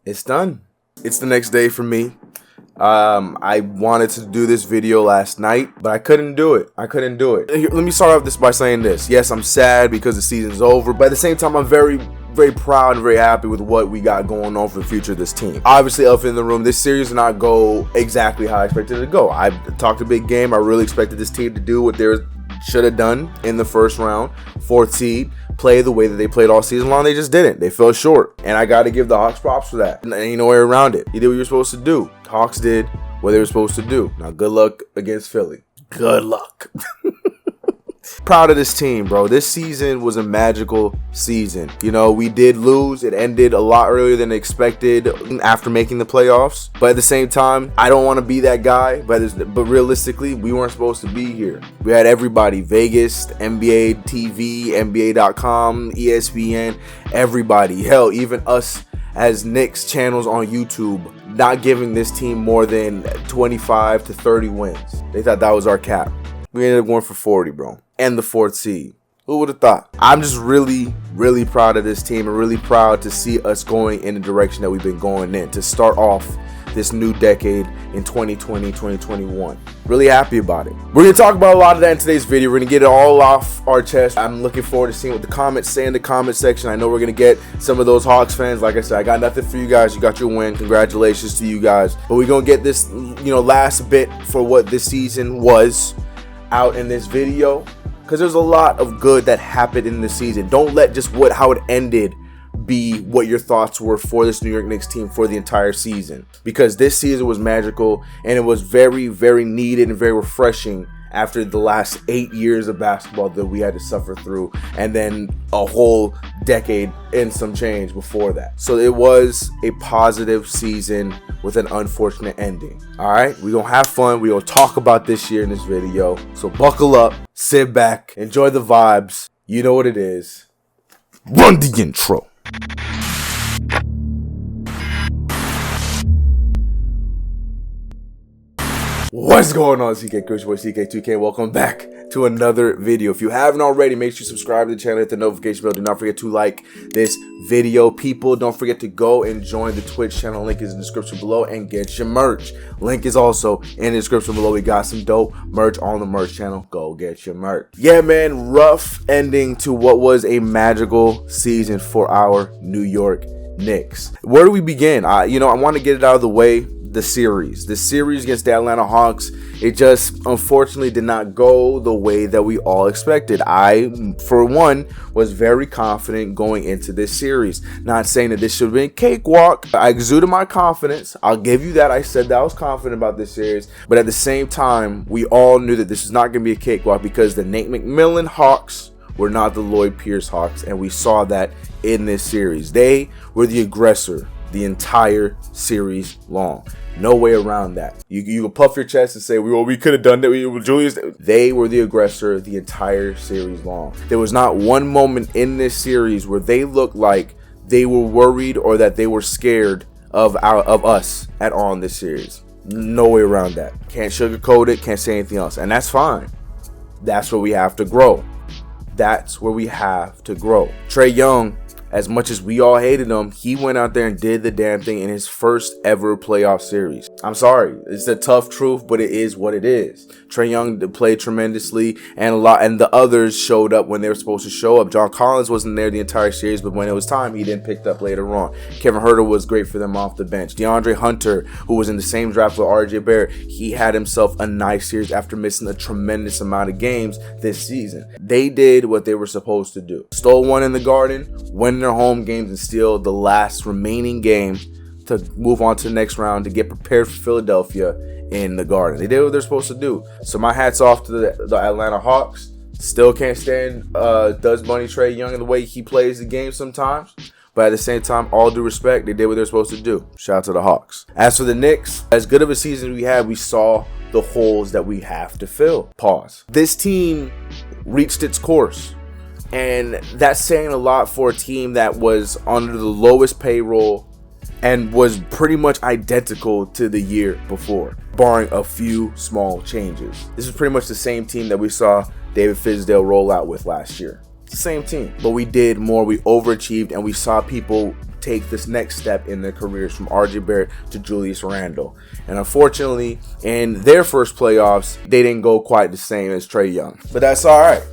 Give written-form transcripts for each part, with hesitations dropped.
It's done. It's the next day for me. I wanted to do this video last night, but I couldn't do it. Let me start off this by saying this. Yes, I'm sad because the season's over, but at the same time, I'm very proud and very happy with what we got going on for the future of this team. Obviously, elephant in the room, this series did not go exactly how I expected it to go. I talked a big game. I really expected this team to do what they should have done in the first round, 4th seed, play the way that they played all season long. They just didn't. They fell short, and I got to give the Hawks props for that. And ain't no way around it. You did what you were supposed to do. Hawks did what they were supposed to do. Now, good luck against Philly. Good luck. Proud of this team, bro. This season was a magical season. You know, we did lose. It ended a lot earlier than expected after making the playoffs. But at the same time, I don't want to be that guy. But realistically, we weren't supposed to be here. We had everybody. Vegas, NBA TV, NBA.com, ESPN, everybody. Hell, even us as Knicks channels on YouTube not giving this team more than 25 to 30 wins. They thought that was our cap. We ended up going for 40, bro. And the 4th seed. Who would have thought? I'm just really proud of this team and really proud to see us going in the direction that we've been going in to start off this new decade in 2020, 2021. Really happy about it. We're going to talk about a lot of that in today's video. We're going to get it all off our chest. I'm looking forward to seeing what the comments say in the comment section. I know we're going to get some of those Hawks fans. Like I said, I got nothing for you guys. You got your win. Congratulations to you guys. But we're going to get this, last bit for what this season was out in this video, because there's a lot of good that happened in this season. Don't let just how it ended be what your thoughts were for this New York Knicks team for the entire season, because this season was magical and it was very needed and very refreshing after the last 8 years of basketball that we had to suffer through, and then a whole decade and some change before that. So it was a positive season with an unfortunate ending. All right, we're gonna have fun. We're gonna talk about this year in this video. So buckle up, sit back, enjoy the vibes. You know what it is. Run the intro. What's going on, CK Coach Boy CK2K? Welcome back to another video. If you haven't already, make sure you subscribe to the channel, hit the notification bell. Do not forget to like this video. People, don't forget to go and join the Twitch channel. Link is in the description below, and get your merch. Link is also in the description below. We got some dope merch on the merch channel. Go get your merch. Yeah, man, rough ending to what was a magical season for our New York Knicks. Where do we begin? I want to get it out of the way. The series against the Atlanta Hawks, it just unfortunately did not go the way that we all expected. I, for one, was very confident going into this series. Not saying that this should have been a cakewalk. I exuded my confidence. I'll give you that. I said that I was confident about this series. But at the same time, we all knew that this was not going to be a cakewalk, because the Nate McMillan Hawks were not the Lloyd Pierce Hawks. And we saw that in this series. They were the aggressor the entire series long. No way around that. You can puff your chest and say, we could have done that. Julius. They were the aggressor the entire series long. There was not one moment in this series where they looked like they were worried or that they were scared of us at all in this series. No way around that. Can't sugarcoat it. Can't say anything else. And that's fine. That's where we have to grow. Trae Young, as much as we all hated him, he went out there and did the damn thing in his first ever playoff series. I'm sorry, it's a tough truth, but it is what it is. Trae Young played tremendously, and the others showed up when they were supposed to show up. John Collins wasn't there the entire series, but when it was time, he didn't pick up later on. Kevin Huerter was great for them off the bench. DeAndre Hunter, who was in the same draft with RJ Barrett, he had himself a nice series after missing a tremendous amount of games this season. They did what they were supposed to do. Stole one in the Garden, win their home games, and steal the last remaining game to move on to the next round to get prepared for Philadelphia in the Garden. They did what they're supposed to do. So my hat's off to the Atlanta Hawks. Still can't stand Does Bunny Trae Young and the way he plays the game sometimes. But at the same time, all due respect, they did what they're supposed to do. Shout out to the Hawks. As for the Knicks, as good of a season we had, we saw the holes that we have to fill. Pause. This team reached its course. And that's saying a lot for a team that was under the lowest payroll and was pretty much identical to the year before, barring a few small changes. This is pretty much the same team that we saw David Fizdale roll out with last year. It's the same team, but we did more. We overachieved, and we saw people take this next step in their careers from RJ Barrett to Julius Randle. And unfortunately, in their first playoffs, they didn't go quite the same as Trae Young. But that's all right.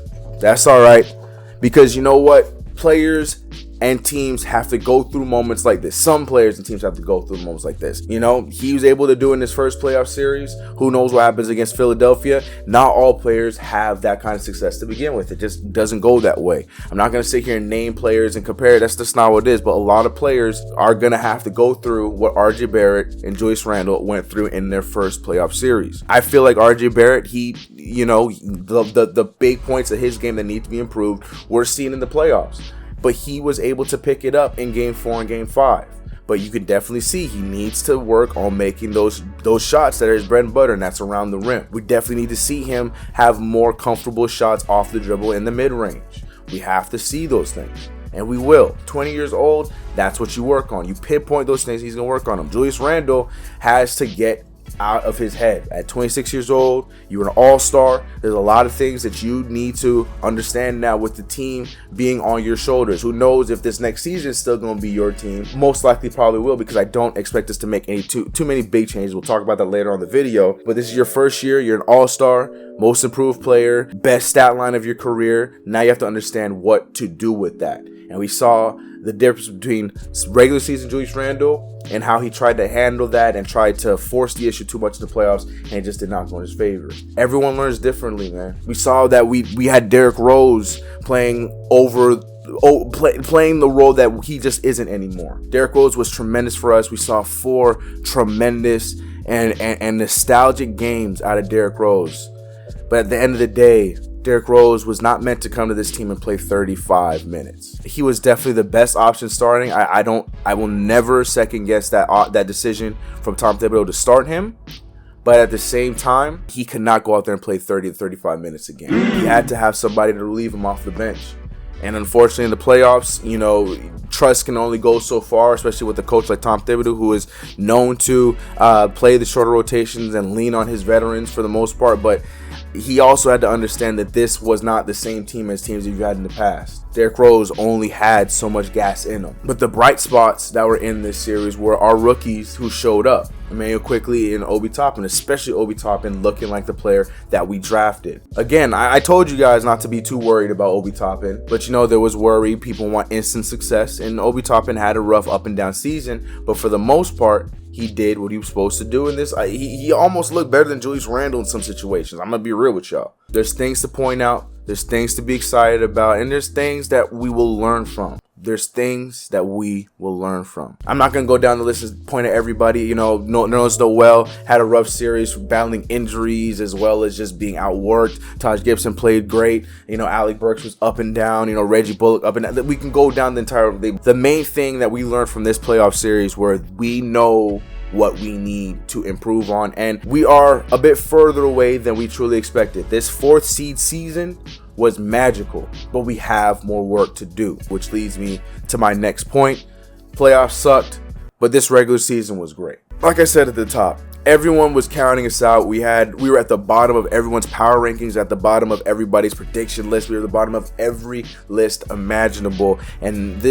That's all right. Because you know what? Players and teams have to go through moments like this. Some players and teams have to go through moments like this. You know, he was able to do in his first playoff series. Who knows what happens against Philadelphia? Not all players have that kind of success to begin with. It just doesn't go that way. I'm not going to sit here and name players and compare. That's just not what it is. But a lot of players are going to have to go through what RJ Barrett and Julius Randle went through in their first playoff series. I feel like RJ Barrett, the big points of his game that need to be improved were seen in the playoffs. But he was able to pick it up in Game 4 and Game 5. But you can definitely see he needs to work on making those shots that are his bread and butter, and that's around the rim. We definitely need to see him have more comfortable shots off the dribble in the mid-range. We have to see those things, and we will. 20 years old, that's what you work on. You pinpoint those things, he's going to work on them. Julius Randle has to get out of his head. At 26 years old, you're an all-star. There's a lot of things that you need to understand now with the team being on your shoulders. Who knows if this next season is still going to be your team? Most likely probably will, because I don't expect us to make any too many big changes. We'll talk about that later on the video. But this is your first year. You're an all-star, most improved player, best stat line of your career. Now you have to understand what to do with that. And we saw the difference between regular season Julius Randle and how he tried to handle that and tried to force the issue too much in the playoffs, and it just did not go in his favor. Everyone learns differently, man. We saw that we had Derrick Rose playing playing the role that he just isn't anymore. Derrick Rose was tremendous for us. We saw 4 tremendous and nostalgic games out of Derrick Rose. But at the end of the day, Derrick Rose was not meant to come to this team and play 35 minutes. He was definitely the best option starting. I will never second guess that decision from Tom Thibodeau to start him. But at the same time, he could not go out there and play 30 to 35 minutes again. He had to have somebody to relieve him off the bench. And unfortunately, in the playoffs, trust can only go so far, especially with a coach like Tom Thibodeau, who is known to play the shorter rotations and lean on his veterans for the most part. But he also had to understand that this was not the same team as teams you've had in the past. Derrick Rose only had so much gas in him. But the bright spots that were in this series were our rookies who showed up. Emmanuel Quickley and Obi Toppin, especially Obi Toppin looking like the player that we drafted. Again, I told you guys not to be too worried about Obi Toppin, but there was worry. People want instant success, and Obi Toppin had a rough up and down season, but for the most part, he did what he was supposed to do in this. He almost looked better than Julius Randle in some situations. I'm going to be real with y'all. There's things to point out. There's things to be excited about. And there's things that we will learn from. I'm not going to go down the list and point at everybody. Nerlens Noel had a rough series, battling injuries as well as just being outworked. Taj Gibson played great. Alec Burks was up and down. Reggie Bullock up and down. We can go down the entire thing. The main thing that we learned from this playoff series where we know what we need to improve on, and we are a bit further away than we truly expected. This 4th seed season was magical, but we have more work to do, which leads me to my next point. Playoffs sucked, but this regular season was great. Like I said at the top, everyone was counting us out. We were at the bottom of everyone's power rankings, at the bottom of everybody's prediction list. We were at the bottom of every list imaginable. And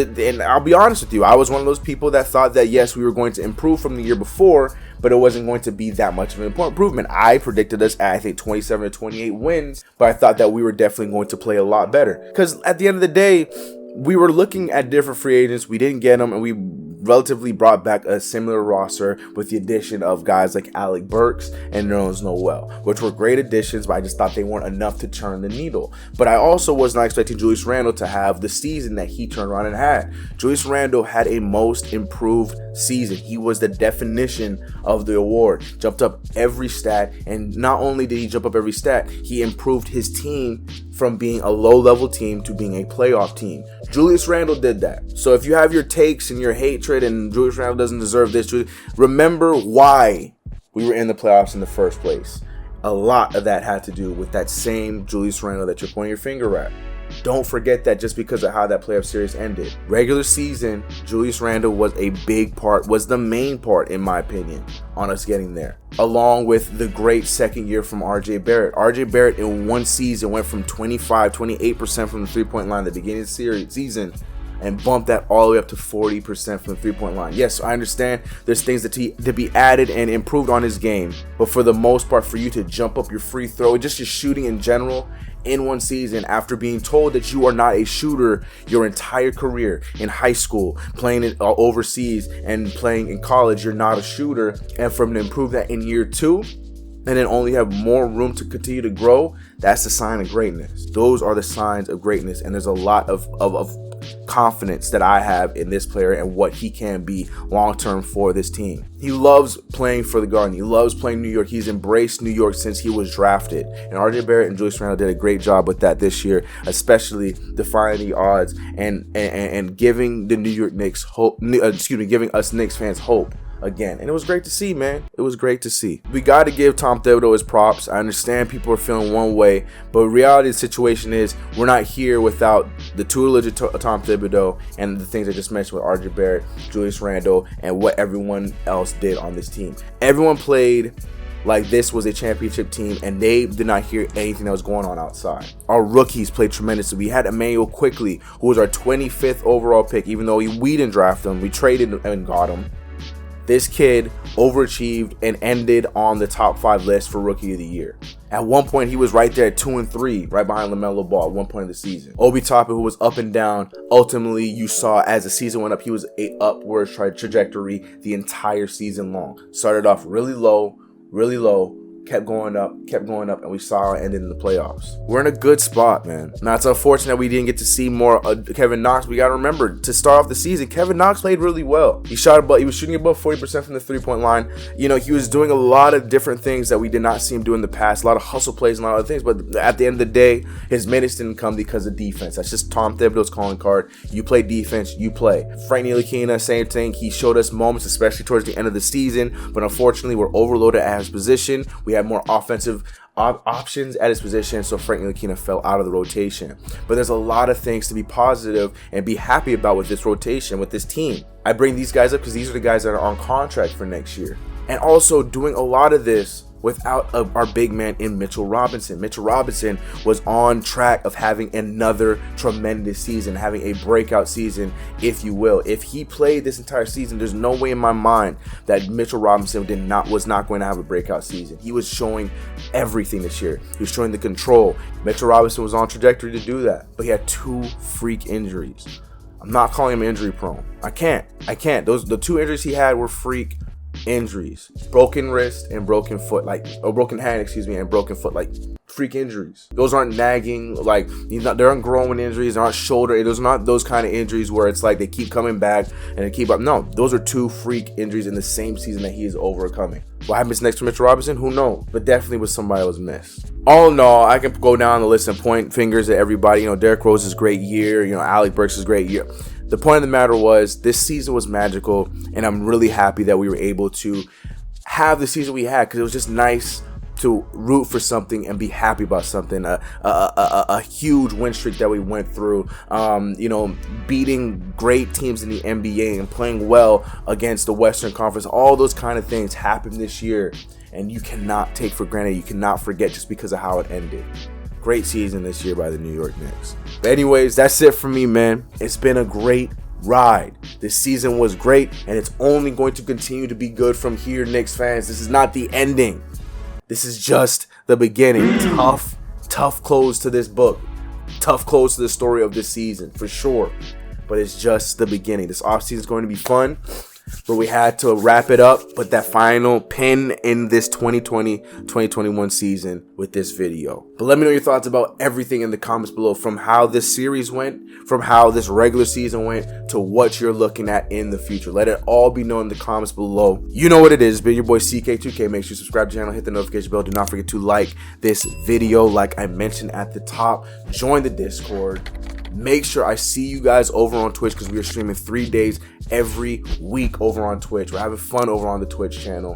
I'll be honest with you, I was one of those people that thought that yes, we were going to improve from the year before, but it wasn't going to be that much of an improvement. I predicted us at, I think, 27 to 28 wins, but I thought that we were definitely going to play a lot better. Because at the end of the day, we were looking at different free agents. We didn't get them, and we relatively brought back a similar roster with the addition of guys like Alec Burks and Nerlens Noel, which were great additions, but I just thought they weren't enough to turn the needle. But I also was not expecting Julius Randle to have the season that he turned around and had. Julius Randle had a most improved season. He was the definition of the award. Jumped up every stat, and not only did he jump up every stat, he improved his team from being a low-level team to being a playoff team. Julius Randle did that. So if you have your takes and your hatred and Julius Randle doesn't deserve this, remember why we were in the playoffs in the first place. A lot of that had to do with that same Julius Randle that you're pointing your finger at. Don't forget that just because of how that playoff series ended. Regular season, Julius Randle was a big part, was the main part, in my opinion, on us getting there. Along with the great second year from RJ Barrett. RJ Barrett in one season went from 28% from the three-point line at the beginning of the season and bump that all the way up to 40% from the three-point line. Yes, I understand there's things to be added and improved on his game, but for the most part, for you to jump up your free throw, just your shooting in general, in one season after being told that you are not a shooter your entire career in high school, playing it overseas and playing in college, you're not a shooter, and for him to improve that in year 2 and then only have more room to continue to grow, that's a sign of greatness. Those are the signs of greatness, and there's a lot of confidence that I have in this player and what he can be long-term for this team. He loves playing for the Garden. He loves playing New York. He's embraced New York since he was drafted. And RJ Barrett and Julius Randle did a great job with that this year, especially defying the odds and giving the New York Knicks hope, giving us Knicks fans hope again. And it was great to see, man. It was great to see. We got to give Tom Thibodeau his props. I understand people are feeling one way, but reality of the situation is we're not here without the tutelage of Tom Thibodeau and the things I just mentioned with RJ Barrett, Julius Randle, and what everyone else did on this team. Everyone played like this was a championship team, and they did not hear anything that was going on outside. Our rookies played tremendously. We had Emmanuel Quickly, who was our 25th overall pick, even though we didn't draft him. We traded and got him. This kid overachieved and ended on the top 5 list for Rookie of the Year. At one point, he was right there at 2 and 3, right behind LaMelo Ball at one point in the season. Obi Toppin, who was up and down, ultimately you saw as the season went up, he was a upward trajectory the entire season long. Started off really low, kept going up, and we saw it ended in the playoffs. We're in a good spot, man. Now, it's unfortunate we didn't get to see more Kevin Knox. We got to remember, to start off the season, Kevin Knox played really well. He was shooting above 40% from the three-point line. You know, he was doing a lot of different things that we did not see him do in the past, a lot of hustle plays and a lot of things, but at the end of the day, his minutes didn't come because of defense. That's just Tom Thibodeau's calling card. You play defense, you play. Frank Ntilikina, same thing. He showed us moments, especially towards the end of the season, but unfortunately, we're overloaded at his position. We had more offensive options at his position, so Frank Ntilikina fell out of the rotation. But there's a lot of things to be positive and be happy about with this rotation, with this team. I bring these guys up because these are the guys that are on contract for next year. And also doing a lot of this without our big man in Mitchell Robinson. Mitchell Robinson was on track of having another tremendous season, having a breakout season, if you will. If he played this entire season, there's no way in my mind that Mitchell Robinson was not going to have a breakout season. He was showing everything this year. He was showing the control. Mitchell Robinson was on trajectory to do that, but he had 2 freak injuries. I'm not calling him injury prone. I can't. The 2 injuries he had were freak injuries. Broken wrist and broken foot, broken hand, and broken foot, freak injuries. Those aren't nagging, they aren't growing injuries, they aren't shoulder, those are not those kind of injuries where it's like they keep coming back and they keep up. No, those are 2 freak injuries in the same season that he is overcoming. What happens next to Mitchell Robinson? Who knows? But definitely was somebody that was missed. All in all, I can go down the list and point fingers at everybody. Derrick Rose's great year. Alec Burks' great year. The point of the matter was this season was magical, and I'm really happy that we were able to have the season we had, because it was just nice to root for something and be happy about something. A huge win streak that we went through, beating great teams in the NBA and playing well against the Western Conference. All those kind of things happened this year, and you cannot take for granted. You cannot forget just because of how it ended. Great season this year by the New York Knicks. But anyways, that's it for me, man. It's been a great ride. This season was great, and it's only going to continue to be good from here, Knicks fans. This is not the ending. This is just the beginning. Tough close to this book. Tough close to the story of this season, for sure. But it's just the beginning. This offseason is going to be fun. But we had to wrap it up, put that final pin in this 2020-2021 season with this video. But let me know your thoughts about everything in the comments below, from how this series went, from how this regular season went, to what you're looking at in the future. Let it all be known in the comments below. You know what it is. It's been your boy CK2K. Make sure you subscribe to the channel, hit the notification bell. Do not forget to like this video like I mentioned at the top. Join the Discord. Make sure I see you guys over on Twitch, because we are streaming 3 days every week over on Twitch. We're having fun over on the Twitch channel.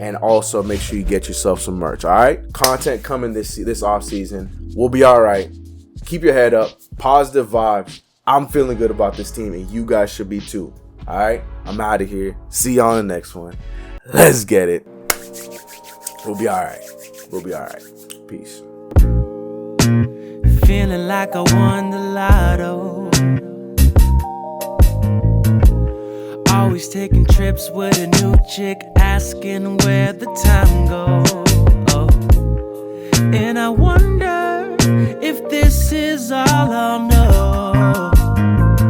And also make sure you get yourself some merch, all right? Content coming this off season. We'll be all right. Keep your head up. Positive vibes. I'm feeling good about this team, and you guys should be too. All right? I'm out of here. See y'all in the next one. Let's get it. We'll be all right. Peace. Feeling like I won the lotto. taking trips with a new chick, asking where the time goes. And I wonder if this is all I'll know.